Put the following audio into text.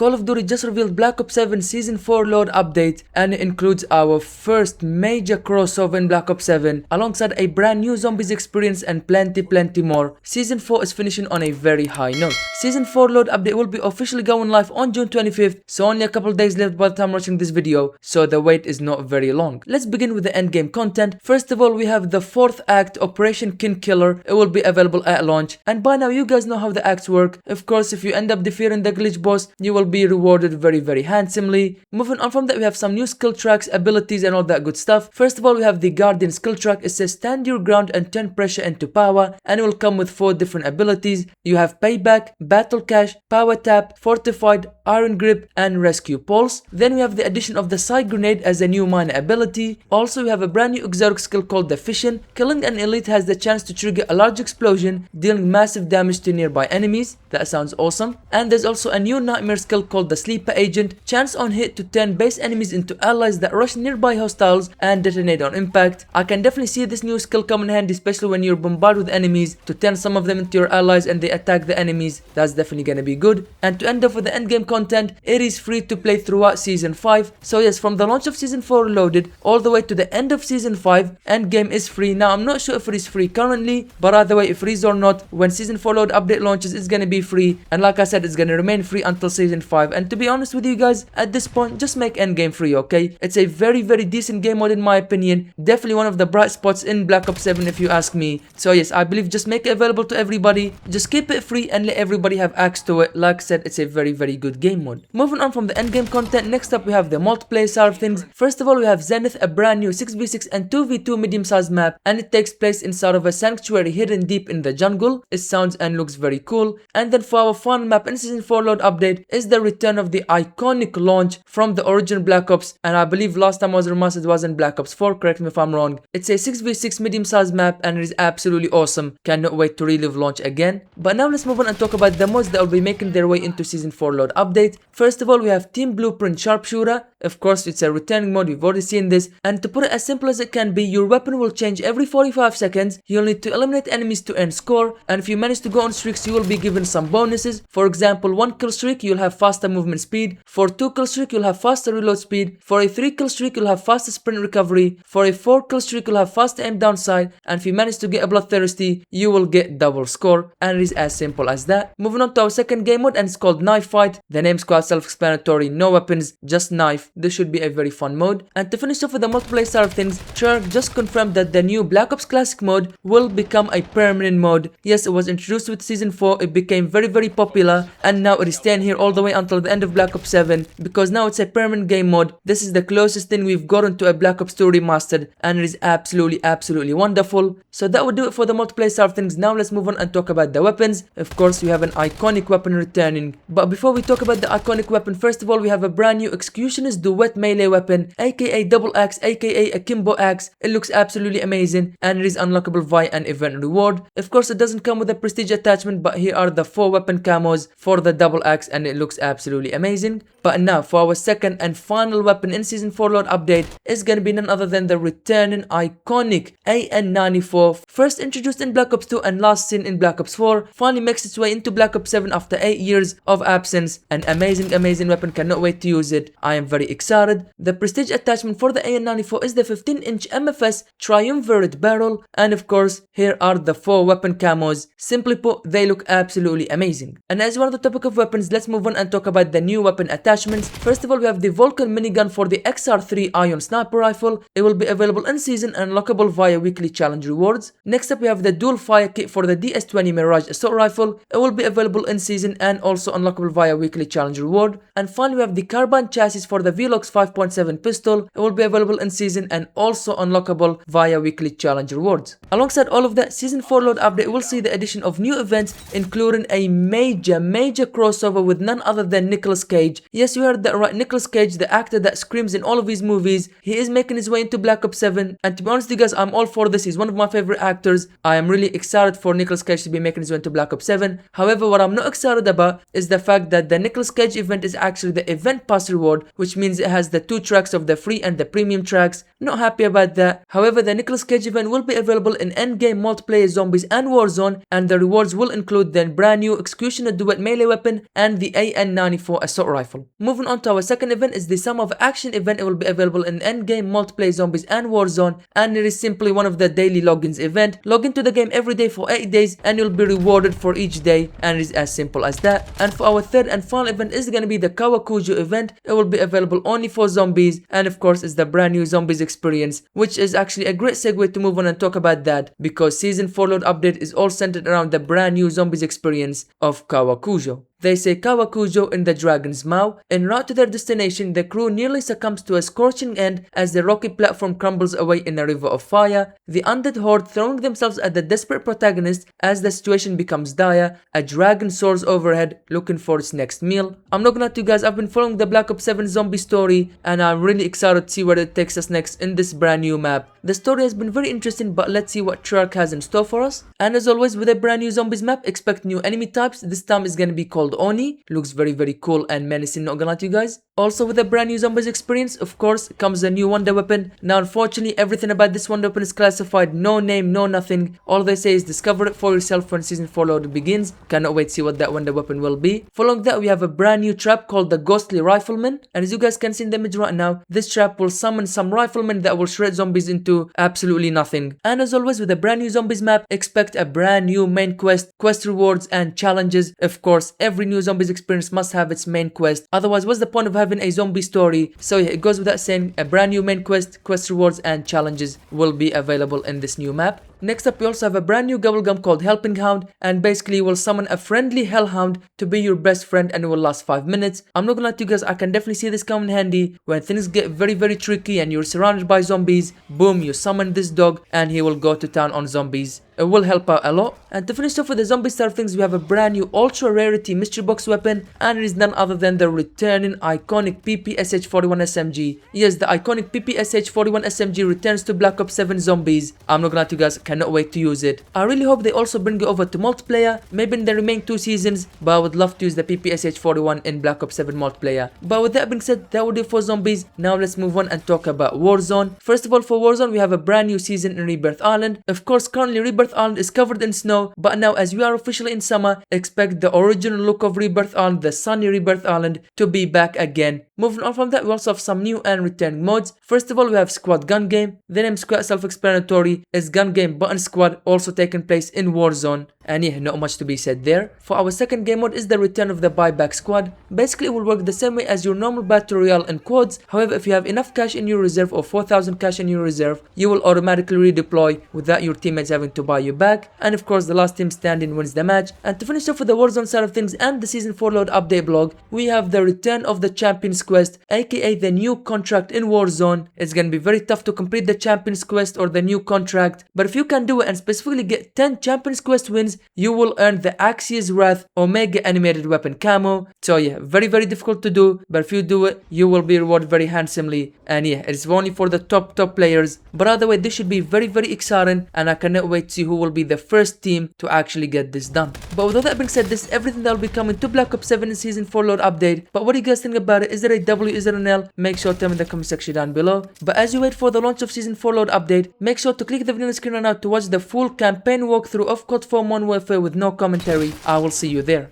Call of Duty just revealed Black Ops 7 Season 4 load update, and it includes our first major crossover in Black Ops 7 alongside a brand new zombies experience and plenty more. Season 4 is finishing on a very high note. Season 4 load update will be officially going live on June 25th, so only a couple days left by the time watching this video, so the wait is not very long. Let's begin with the endgame content. First of all, we have the 4th act, Operation King Killer. It will be available at launch, and by now you guys know how the acts work. Of course, if you end up defeating the glitch boss, you will be rewarded very handsomely. Moving on from that, we have some new skill tracks, abilities and all that good stuff. First of all, we have the Guardian skill track. It says stand your ground and turn pressure into power, and it will come with 4 different abilities. You have Payback, Battle Cash, Power Tap, Fortified, Iron Grip and Rescue Pulse. Then we have the addition of the Side Grenade as a new minor ability. Also, we have a brand new exotic skill called the Fission. Killing an elite has the chance to trigger a large explosion, dealing massive damage to nearby enemies. That sounds awesome. And there's also a new nightmare skill called the Sleeper Agent. Chance on hit to turn base enemies into allies that rush nearby hostiles and detonate on impact. I can definitely see this new skill come in handy, especially when you're bombarded with enemies, to turn some of them into your allies and they attack the enemies. That's definitely gonna be good. And to end off with the endgame content, it is free to play throughout Season 5. So yes, from the launch of Season 4 loaded all the way to the end of Season 5, endgame is free. Now I'm not sure if it is free currently, but either way, if it is or not, when Season 4 load update launches, it's gonna be free. And like I said, it's gonna remain free until Season 5. And to be honest with you guys, at this point, just make endgame free, okay? It's a very decent game mode in my opinion. Definitely one of the bright spots in Black Ops 7 if you ask me. So yes, I believe just make it available to everybody. Just keep it free and let everybody have access to it. Like I said, it's a very good game mode. Moving on from the endgame content, next up we have the multiplayer side of things. First of all, we have Zenith, a brand new 6v6 and 2v2 medium-sized map, and it takes place inside of a sanctuary hidden deep in the jungle. It sounds and looks very cool. And then for our final map in Season 4 load update is the return of the iconic launch from the original Black Ops, and I believe last time I was remastered was in Black Ops 4, correct me if I'm wrong. It's a 6v6 medium-sized map and it is absolutely awesome. Cannot wait to relive launch again. But now let's move on and talk about the mods that will be making their way into Season 4 load update. First of all, we have Team Blueprint Sharpshooter. Of course, it's a returning mod, we've already seen this, and to put it as simple as it can be, your weapon will change every 45 seconds. You'll need to eliminate enemies to earn score, and if you manage to go on streaks, you will be given some bonuses. For example, 1 kill streak, you'll have faster movement speed. For 2 kill streak, you'll have faster reload speed. For a 3 kill streak, you'll have faster sprint recovery. For a 4 kill streak, you'll have faster aim down sight, and if you manage to get a bloodthirsty, you will get double score, and it is as simple as that. Moving on to our second game mode, and it's called Knife Fight. The name's quite self-explanatory, no weapons, just knife. This should be a very fun mode. And to finish off with the multiplayer side of things, Treyarch just confirmed that the new Black Ops Classic mode will become a permanent mode. Yes, it was introduced with Season 4, it became very popular, and now it is staying here all the way until the end of Black Ops 7, because now it's a permanent game mode. This is the closest thing we've gotten to a Black Ops 2 remastered, and it is absolutely wonderful. So that would do it for the multiplayer side of things. Now let's move on and talk about the weapons. Of course, we have an iconic weapon returning, but before we talk about the iconic weapon, first of all, we have a brand new Executionist Duet melee weapon, aka double axe, aka akimbo axe. It looks absolutely amazing, and it is unlockable via an event reward. Of course, it doesn't come with a prestige attachment, but here are the 4 weapon camos for the double axe, and it looks absolutely amazing. But now for our second and final weapon in Season 4 load update is gonna be none other than the returning iconic AN-94, first introduced in Black Ops 2 and last seen in Black Ops 4, finally makes its way into Black Ops 7 after 8 years of absence. An amazing weapon, cannot wait to use it. I am very excited. The prestige attachment for the AN-94 is the 15-inch MFS triumvirate barrel, and of course here are the 4 weapon camos. Simply put, they look absolutely amazing. And as one of the topic of weapons, let's move on and talk about the new weapon attachments. First of all, we have the Vulcan minigun for the XR3 Ion sniper rifle. It will be available in season and unlockable via weekly challenge rewards. Next up, we have the dual fire kit for the DS20 Mirage assault rifle. It will be available in season and also unlockable via weekly challenge reward. And finally, we have the carbine chassis for the Velox 5.7 pistol. It will be available in season and also unlockable via weekly challenge rewards. Alongside all of that, Season 4 load update will see the addition of new events, including a major crossover with none other than Nicolas Cage. Yes, you heard that right, Nicolas Cage, the actor that screams in all of his movies. He is making his way into Black Ops 7, and to be honest with you guys, I'm all for this. He's one of my favorite actors. I am really excited for Nicolas Cage to be making his way into Black Ops 7. However, what I'm not excited about is the fact that the Nicolas Cage event is actually the event pass reward, which means it has the 2 tracks of the free and the premium tracks. Not happy about that. However, the Nicolas Cage event will be available in endgame multiplayer zombies and Warzone, and the rewards will include the brand new Executioner Duet melee weapon and the AN-94 assault rifle. Moving on to our second event is the Sum of Action event. It will be available in endgame multiplayer zombies and Warzone, and it is simply one of the daily logins event. Log into the game every day for 8 days and you'll be rewarded for each day, and it is as simple as that. And for our third and final event is going to be the Kowakujo event. It will be available only for zombies, and of course it's the brand new zombies experience, which is actually a great segue to move on and talk about that, because season 4 load update is all centered around the brand new zombies experience of Kowakujo. They say Kowakujo in the dragon's mouth. En route to their destination, the crew nearly succumbs to a scorching end as the rocky platform crumbles away in a river of fire. The undead horde throwing themselves at the desperate protagonist as the situation becomes dire. A dragon soars overhead looking for its next meal. I'm not gonna lie to you guys, I've been following the Black Ops 7 zombie story and I'm really excited to see where it takes us next in this brand new map. The story has been very interesting, but let's see what Treyarch has in store for us. And as always, with a brand new zombies map, expect new enemy types. This time is gonna be called Oni. Looks very cool and menacing, not gonna lie to you guys. Also with a brand new zombies experience, of course, comes a new wonder weapon. Now unfortunately, everything about this wonder weapon is classified, no name, no nothing. All they say is discover it for yourself when season 4 load begins. Cannot wait to see what that wonder weapon will be. Following that, we have a brand new trap called the Ghostly Rifleman. And as you guys can see in the image right now, this trap will summon some riflemen that will shred zombies into absolutely nothing. And as always, with a brand new zombies map, expect a brand new main quest rewards and challenges. Of course, every new zombies experience must have its main quest, otherwise what's the point of having a zombie story? So yeah, it goes without saying, a brand new main quest rewards and challenges will be available in this new map. Next up, we also have a brand new bubblegum called Helping Hound, and basically you will summon a friendly hellhound to be your best friend and it will last 5 minutes. I'm not gonna lie to you guys, I can definitely see this coming handy when things get very tricky and you're surrounded by zombies. Boom, you summon this dog and he will go to town on zombies. It will help out a lot. And to finish off with the zombie side of things, we have a brand new ultra rarity mystery box weapon, and it is none other than the returning iconic PPSH-41 SMG. Yes, the iconic PPSH-41 SMG returns to Black Ops 7 zombies. I'm not gonna lie to you guys, cannot wait to use it. I really hope they also bring it over to multiplayer, maybe in the remaining 2 seasons, but I would love to use the PPSH-41 in Black Ops 7 multiplayer. But with that being said, that would do for zombies. Now let's move on and talk about Warzone. First of all, for Warzone, we have a brand new season in Rebirth Island. Of course, currently Rebirth Island is covered in snow, but now as we are officially in summer, expect the original look of Rebirth Island, the sunny Rebirth Island, to be back again. Moving on from that, we also have some new and returning modes. First of all, we have Squad Gun Game. The name Squad self-explanatory, is Gun Game Button Squad, also taking place in Warzone. And yeah, not much to be said there. For our second game mode is the return of the Buyback Squad. Basically, it will work the same way as your normal Battle Royale in quads. However, if you have enough cash in your reserve or 4,000 cash in your reserve, you will automatically redeploy without your teammates having to buy you back. And of course, the last team standing wins the match. And to finish off with the Warzone side of things and the Season 4 load update blog, we have the return of the Champions Quest, aka the new contract in Warzone. It's gonna be very tough to complete the Champions Quest or the new contract, but if you can do it and specifically get 10 Champions Quest wins, you will earn the Axia's Wrath Omega animated weapon camo. So yeah, very difficult to do, but if you do it, you will be rewarded very handsomely. And yeah, it's only for the top players, but either way, this should be very exciting, and I cannot wait to see who will be the first team to actually get this done. But with all that being said, this is everything that will be coming to Black Ops 7 in Season 4 load update. But what do you guys think about it? Is there a W, is there an L? Make sure to tell me in the comment section down below. But as you wait for the launch of Season 4 load update, make sure to click the video on the screen right now to watch the full campaign walkthrough of COD 4 Modern Warfare with no commentary. I will see you there.